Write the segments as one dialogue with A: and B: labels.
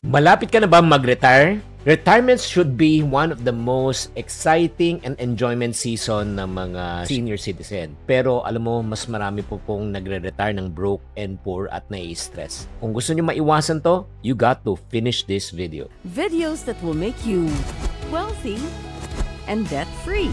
A: Malapit ka na ba mag-retire? Retirement should be one of the most exciting and enjoyment season ng mga senior citizen. Pero alam mo, mas marami po pong nagre-retire ng broke and poor at nai-stress. Kung gusto nyo maiwasan to, you got to finish this video.
B: Videos that will make you wealthy and debt-free.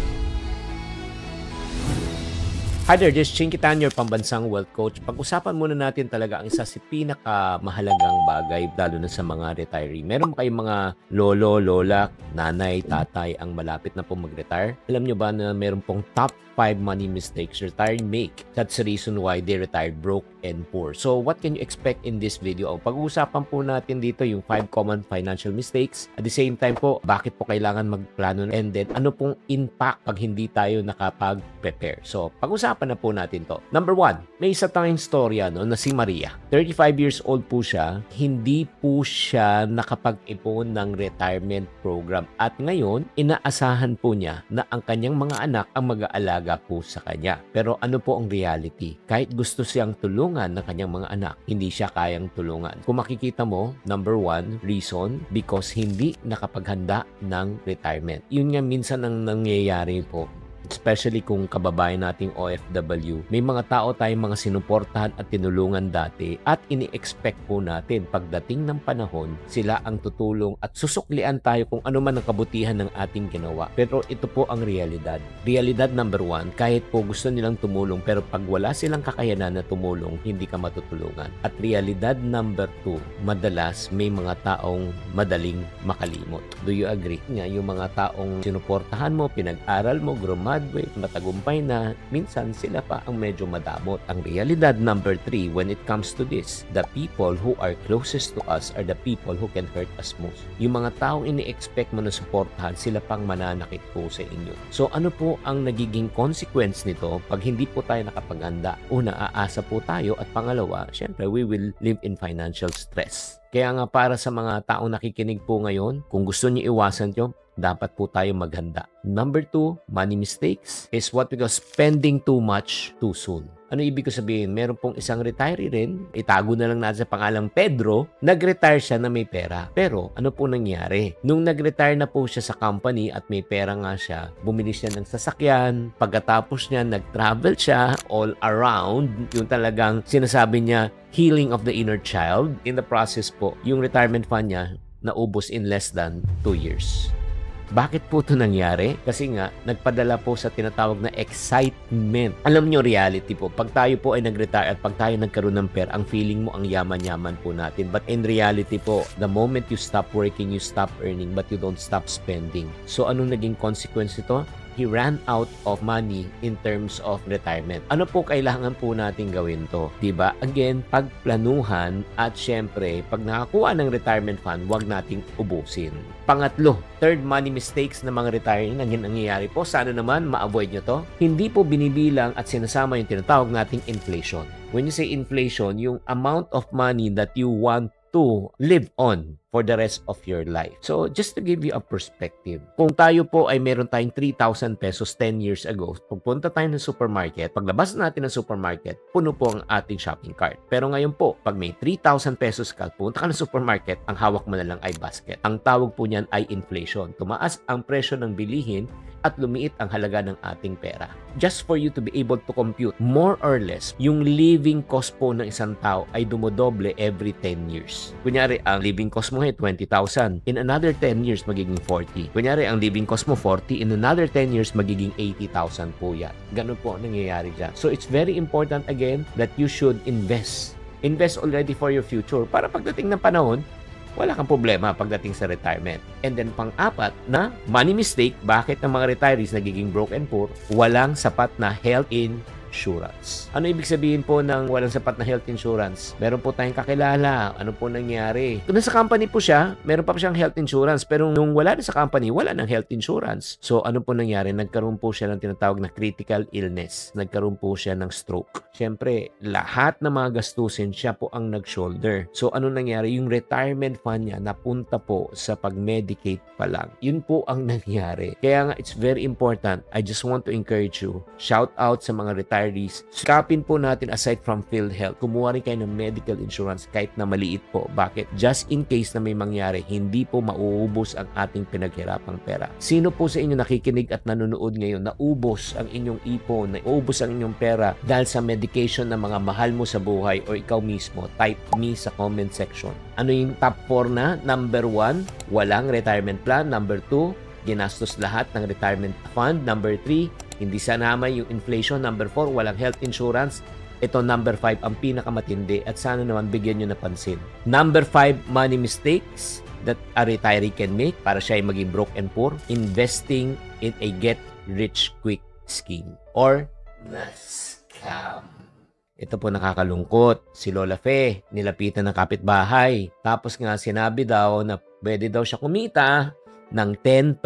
A: Hi there, this is Chinky Tan, your pambansang wealth coach. Pag-usapan muna natin talaga ang isa sa pinakamahalagang bagay, lalo na sa mga retiree. Meron ba kayong mga lolo, lola, nanay, tatay ang malapit na po mag-retire? Alam nyo ba na meron pong top 5 money mistakes retirees make? That's the reason why they retired broke and poor. So what can you expect in this video? Pag-uusapan po natin dito yung 5 common financial mistakes. At the same time po, bakit po kailangan magplano, and then ano pong impact pag hindi tayo nakapag-prepare. So pag-usapan na po natin to. Number 1, may isa tayong storya na si Maria. 35 years old po siya. Hindi po siya nakapag-ipon ng retirement program. At ngayon, inaasahan po niya na ang kanyang mga anak ang mag-aalaga po sa kanya. Pero ano po ang reality? Kahit gusto siyang tulungan ng kanyang mga anak, hindi siya kayang tulungan. Kung makikita mo, number 1 reason, because hindi nakapaghanda ng retirement. Yun nga minsan ang nangyayari po. Especially kung kababayan nating OFW, may mga tao tayong mga sinuportahan at tinulungan dati at ini-expect po natin pagdating ng panahon, sila ang tutulong at susuklian tayo kung ano man ang kabutihan ng ating ginawa. Pero ito po ang realidad. Realidad number 1, kahit po gusto nilang tumulong, pero pag wala silang kakayanan na tumulong, hindi ka matutulungan. At realidad number 2, madalas may mga taong madaling makalimot. Do you agree? Nga, yung mga taong sinuportahan mo, pinag-aral mo, matagumpay na, minsan sila pa ang medyo madamot. Ang realidad number 3, when it comes to this, the people who are closest to us are the people who can hurt us most. Yung mga taong ini-expect mo na suportahan, sila pang mananakit po sa inyo. So ano po ang nagiging consequence nito pag hindi po tayo nakapaganda? Una, aasa po tayo, at pangalawa, syempre, we will live in financial stress. Kaya nga para sa mga taong nakikinig po ngayon, kung gusto niyo iwasan ito, dapat po tayo maghanda. Number 2, money mistakes is what we call spending too much too soon. Ano ibig ko sabihin? Meron pong isang retiree rin, itago na lang natin sa pangalang Pedro, nag-retire siya na may pera. Pero ano po nangyari? Nung nag-retire na po siya sa company at may pera nga siya, bumili siya ng sasakyan, pagkatapos niya, nag-travel siya all around, yung talagang sinasabi niya, healing of the inner child. In the process po, yung retirement fund niya, naubos in less than 2 years. Bakit po ito nangyari? Kasi nga, nagpadala po sa tinatawag na excitement. Alam nyo, reality po, pag tayo po ay nag-retire at pag tayo nagkaroon ng pera, ang feeling mo ang yaman-yaman po natin. But in reality po, the moment you stop working, you stop earning, but you don't stop spending. So anong naging consequence nito? He ran out of money in terms of retirement. Ano po kailangan po natin gawin to? Diba? Again, pagplanuhan at syempre, pag nakakuha ng retirement fund, huwag nating ubusin. Pangatlo, third money mistakes ng mga retiree na nangyayari po. Sana naman ma-avoid nyo to. Hindi po binibilang at sinasama yung tinatawag nating inflation. When you say inflation, yung amount of money that you want to live on for the rest of your life. So, just to give you a perspective, kung tayo po ay meron tayong 3,000 pesos 10 years ago, pagpunta tayo ng supermarket, paglabas natin ng supermarket, puno po ang ating shopping cart. Pero ngayon po, pag may 3,000 pesos ka, punta ka ng supermarket, ang hawak mo na lang ay basket. Ang tawag po niyan ay inflation. Tumaas ang presyo ng bilihin at lumiit ang halaga ng ating pera. Just for you to be able to compute, more or less, yung living cost po ng isang tao ay dumodoble every 10 years. Kunyari, ang living cost mo ay 20,000. In another 10 years, magiging 40. Kunyari, ang living cost mo 40. In another 10 years, magiging 80,000 po yan. Ganun po ang nangyayari dyan. So, it's very important again that you should invest. Invest already for your future para pagdating ng panahon, wala kang problema pagdating sa retirement. And then pang-apat na money mistake, bakit ang mga retirees nagiging broke and poor? Walang sapat na health insurance. Ano ibig sabihin po ng walang sapat na health insurance? Meron po tayong kakilala. Ano po nangyari? Kung nasa company po siya, meron pa siyang health insurance. Pero nung wala na sa company, wala ng health insurance. So ano po nangyari? Nagkaroon po siya ng tinatawag na critical illness. Nagkaroon po siya ng stroke. Siyempre, lahat ng mga gastusin, siya po ang nag-shoulder. So ano nangyari? Yung retirement fund niya napunta po sa pag-medicate pa lang. Yun po ang nangyari. Kaya nga, it's very important. I just want to encourage you. Shout out sa mga retirement retirees, sikapin po natin aside from PhilHealth, kumuha rin kayo ng medical insurance kahit na maliit po. Bakit? Just in case na may mangyari, hindi po mauubos ang ating pinaghirapang pera. Sino po sa inyo nakikinig at nanonood ngayon, naubos ang inyong ipon, naubos ang inyong pera dahil sa medication ng mga mahal mo sa buhay o ikaw mismo? Type me sa comment section. Ano yung top 4 na? Number 1, walang retirement plan. Number 2, ginastos lahat ng retirement fund. Number 3, hindi sanama yung inflation. Number 4, walang health insurance. Ito number 5, ang pinakamatindi at sana naman bigyan nyo napansin. Number 5, money mistakes that a retiree can make para siya ay maging broke and poor. Investing in a get-rich-quick scheme or na-scam. Ito po nakakalungkot. Si Lola Fe, nilapitan ng kapitbahay. Tapos nga sinabi daw na pwede daw siya kumita ng 10%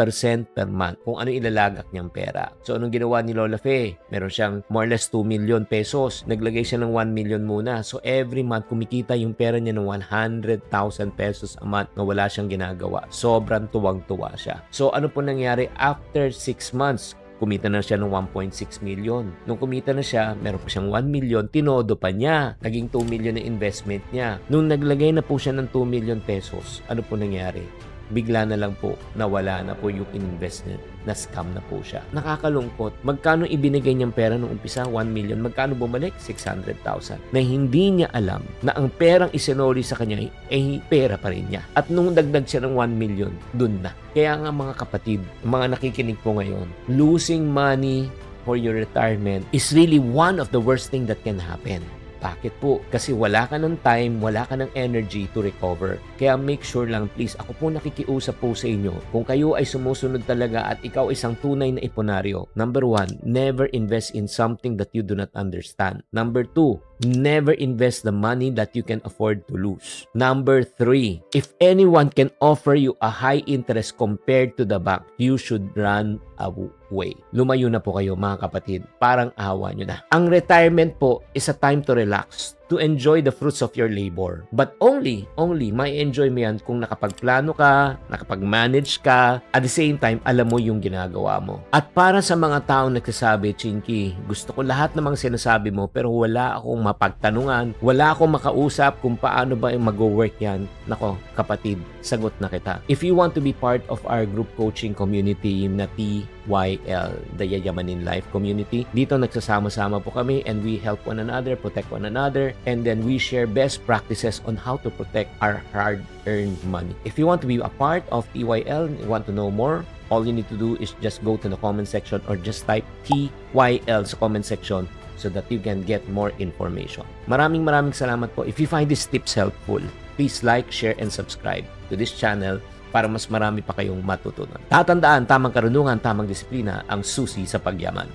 A: per month kung ano ilalagak niyang pera. So, anong ginawa ni Lola Fe? Meron siyang more or less 2 million pesos. Naglagay siya ng 1 million muna. So, every month, kumikita yung pera niya ng 100,000 pesos a month na wala siyang ginagawa. Sobrang tuwang-tuwa siya. So, ano po nangyari? After 6 months, kumita na siya ng 1.6 million. Nung kumita na siya, meron pa siyang 1 million, tinodo pa niya. Naging 2 million na investment niya. Nung naglagay na po siya ng 2 million pesos, ano po nangyari? Bigla na lang po, nawala na po yung investment. Na-scam na po siya. Nakakalungkot. Magkano ibinigay niyang pera nung umpisa? 1 million. Magkano bumalik? 600,000. Na hindi niya alam na ang perang isinoli sa kanya ay pera pa rin niya. At nung dagdag siya ng 1 million, dun na. Kaya nga mga kapatid, mga nakikinig po ngayon, losing money for your retirement is really one of the worst thing that can happen. Bakit po? Kasi wala ka ng time, wala ka ng energy to recover. Kaya make sure lang please, ako po nakikiusap po sa inyo, kung kayo ay sumusunod talaga at ikaw isang tunay na iponaryo, number 1, never invest in something that you do not understand. Number 2, never invest the money that you can afford to lose. Number 3, if anyone can offer you a high interest compared to the bank, you should run away. Lumayo na po kayo mga kapatid. Parang awa nyo na. Ang retirement po is a time to relax, to enjoy the fruits of your labor. But only, may enjoy mo yan kung nakapagplano ka, nakapag-manage ka, at the same time, alam mo yung ginagawa mo. At para sa mga taong nagsasabi, Chinky, gusto ko lahat namang sinasabi mo, pero wala akong mapagtanungan, wala akong makausap kung paano ba yung mag-work yan. Nako, kapatid, sagot na kita. If you want to be part of our group coaching community na TYL, the Yayamanin Life Community, dito nagsasama-sama po kami and we help one another, protect one another, and then we share best practices on how to protect our hard-earned money. If you want to be a part of TYL, you want to know more, all you need to do is just go to the comment section or just type TYL sa comment section so that you can get more information. Maraming salamat po. If you find these tips helpful, please like, share, and subscribe to this channel para mas marami pa kayong matutunan. Tatandaan, tamang karunungan, tamang disiplina ang susi sa pagyaman.